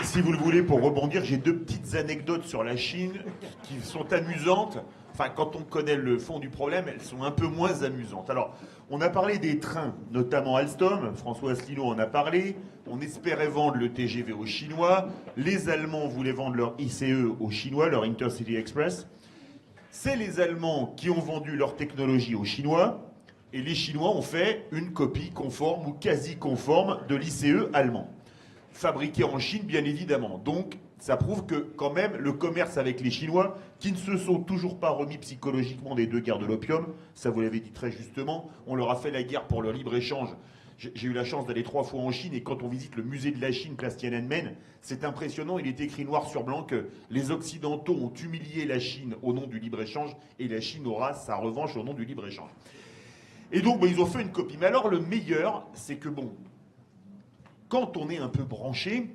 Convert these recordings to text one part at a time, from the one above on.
si vous le voulez, pour rebondir, j'ai deux petites anecdotes sur la Chine qui sont amusantes. Enfin, quand on connaît le fond du problème, elles sont un peu moins amusantes. Alors, on a parlé des trains, notamment Alstom. François Asselineau en a parlé. On espérait vendre le TGV aux Chinois. Les Allemands voulaient vendre leur ICE aux Chinois, leur Intercity Express. C'est les Allemands qui ont vendu leur technologie aux Chinois. Et les Chinois ont fait une copie conforme ou quasi conforme de l'ICE allemand. Fabriqué en Chine, bien évidemment. Donc, ça prouve que, quand même, le commerce avec les Chinois, qui ne se sont toujours pas remis psychologiquement des deux guerres de l'opium, ça vous l'avez dit très justement, on leur a fait la guerre pour le libre-échange. J'ai eu la chance d'aller 3 fois en Chine, et quand on visite le musée de la Chine, place Tiananmen, c'est impressionnant, il est écrit noir sur blanc que les Occidentaux ont humilié la Chine au nom du libre-échange, et la Chine aura sa revanche au nom du libre-échange. Et donc, ils ont fait une copie. Mais alors, le meilleur, c'est que, quand on est un peu branché,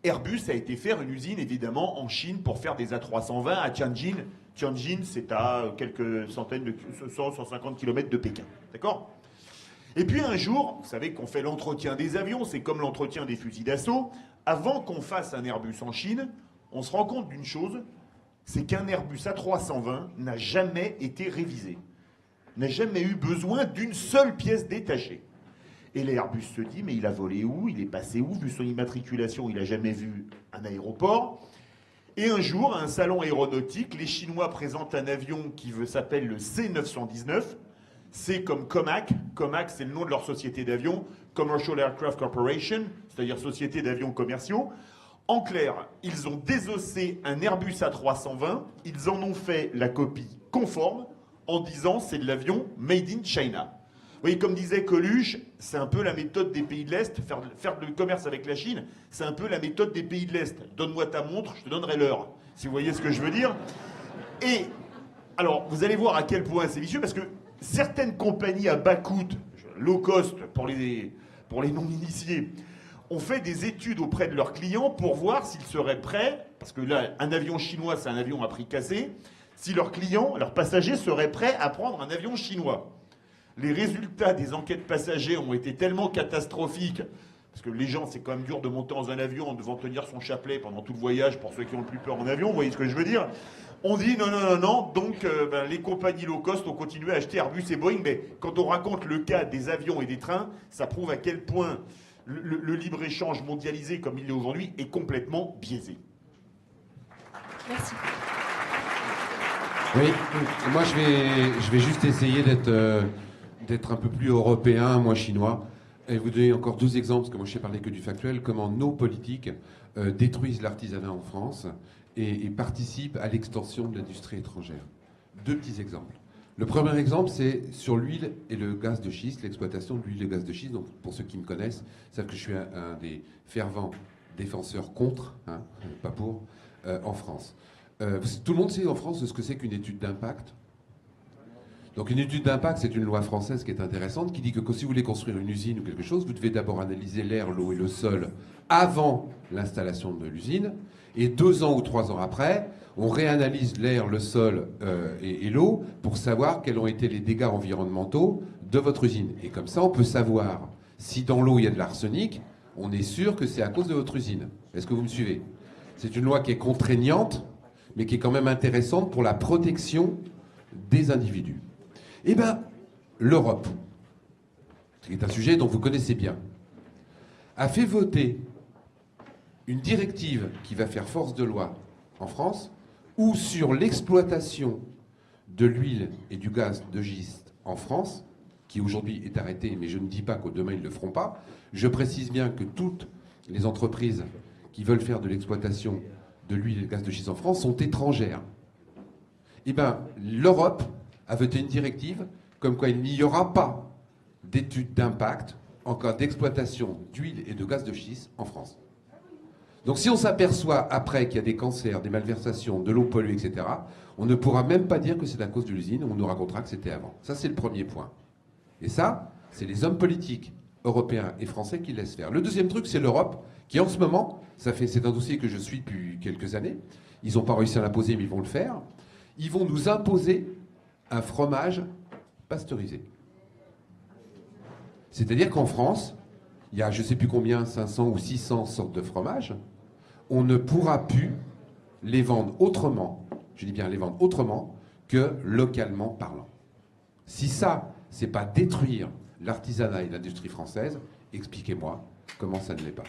Airbus a été faire une usine, évidemment, en Chine pour faire des A320 à Tianjin. Tianjin, c'est à quelques centaines de 150 km de Pékin. D'accord ? Et puis un jour, vous savez qu'on fait l'entretien des avions, c'est comme l'entretien des fusils d'assaut. Avant qu'on fasse un Airbus en Chine, on se rend compte d'une chose, c'est qu'un Airbus A320 n'a jamais été révisé. N'a jamais eu besoin d'une seule pièce détachée. Et l'Airbus se dit, mais il a volé où? Il est passé où? Vu son immatriculation, il n'a jamais vu un aéroport. Et un jour, à un salon aéronautique, les Chinois présentent un avion qui s'appelle le C919. C'est comme Comac. Comac, c'est le nom de leur société d'avions, Commercial Aircraft Corporation, c'est-à-dire société d'avions commerciaux. En clair, ils ont désossé un Airbus A320, ils en ont fait la copie conforme, en disant c'est de l'avion made in China. Vous voyez, comme disait Coluche, c'est un peu la méthode des pays de l'Est. Faire du commerce avec la Chine, c'est un peu la méthode des pays de l'Est. Donne-moi ta montre, je te donnerai l'heure. Si vous voyez ce que je veux dire. Et alors, vous allez voir à quel point c'est vicieux, parce que certaines compagnies à bas coût, low cost pour les non-initiés, ont fait des études auprès de leurs clients pour voir s'ils seraient prêts, parce que là, un avion chinois, c'est un avion à prix cassé, si leurs clients, leurs passagers seraient prêts à prendre un avion chinois. Les résultats des enquêtes passagers ont été tellement catastrophiques, parce que les gens, c'est quand même dur de monter dans un avion en devant tenir son chapelet pendant tout le voyage, pour ceux qui ont le plus peur en avion, vous voyez ce que je veux dire? On dit non, donc les compagnies low cost ont continué à acheter Airbus et Boeing, mais quand on raconte le cas des avions et des trains, ça prouve à quel point le libre-échange mondialisé comme il est aujourd'hui est complètement biaisé. Merci. Oui, moi je vais juste essayer d'être un peu plus européen, moins chinois, et vous donner encore 2 exemples, parce que moi je sais parler que du factuel, comment nos politiques détruisent l'artisanat en France et participent à l'extension de l'industrie étrangère. 2 petits exemples. Le premier exemple, c'est sur l'huile et le gaz de schiste, l'exploitation de l'huile et le gaz de schiste. Donc, pour ceux qui me connaissent, savent que je suis un des fervents défenseurs contre, pas pour, en France. Tout le monde sait en France ce que c'est qu'une étude d'impact. Donc une étude d'impact, c'est une loi française qui est intéressante, qui dit que si vous voulez construire une usine ou quelque chose, vous devez d'abord analyser l'air, l'eau et le sol avant l'installation de l'usine. Et 2 ans ou 3 ans après, on réanalyse l'air, le sol et l'eau pour savoir quels ont été les dégâts environnementaux de votre usine. Et comme ça, on peut savoir si dans l'eau il y a de l'arsenic, on est sûr que c'est à cause de votre usine. Est-ce que vous me suivez? C'est une loi qui est contraignante, mais qui est quand même intéressante pour la protection des individus. Eh bien, l'Europe, qui est un sujet dont vous connaissez bien, a fait voter une directive qui va faire force de loi en France, où sur l'exploitation de l'huile et du gaz de schiste en France, qui aujourd'hui est arrêtée, mais je ne dis pas qu'au demain ils ne le feront pas, je précise bien que toutes les entreprises qui veulent faire de l'exploitation de l'huile et du gaz de schiste en France sont étrangères. Eh bien, l'Europe a voté une directive comme quoi il n'y aura pas d'études d'impact en cas d'exploitation d'huile et de gaz de schiste en France. Donc si on s'aperçoit après qu'il y a des cancers, des malversations, de l'eau polluée, etc., on ne pourra même pas dire que c'est à cause de l'usine, on nous racontera que c'était avant. Ça, c'est le premier point. Et ça, c'est les hommes politiques européens et français qui laissent faire. Le deuxième truc, c'est l'Europe, qui en ce moment, c'est un dossier que je suis depuis quelques années, ils n'ont pas réussi à l'imposer, mais ils vont le faire, ils vont nous imposer un fromage pasteurisé. C'est-à-dire qu'en France, il y a je ne sais plus combien, 500 ou 600 sortes de fromages, on ne pourra plus les vendre autrement, je dis bien les vendre autrement, que localement parlant. Si ça, c'est pas détruire l'artisanat et l'industrie française, expliquez-moi comment ça ne l'est pas.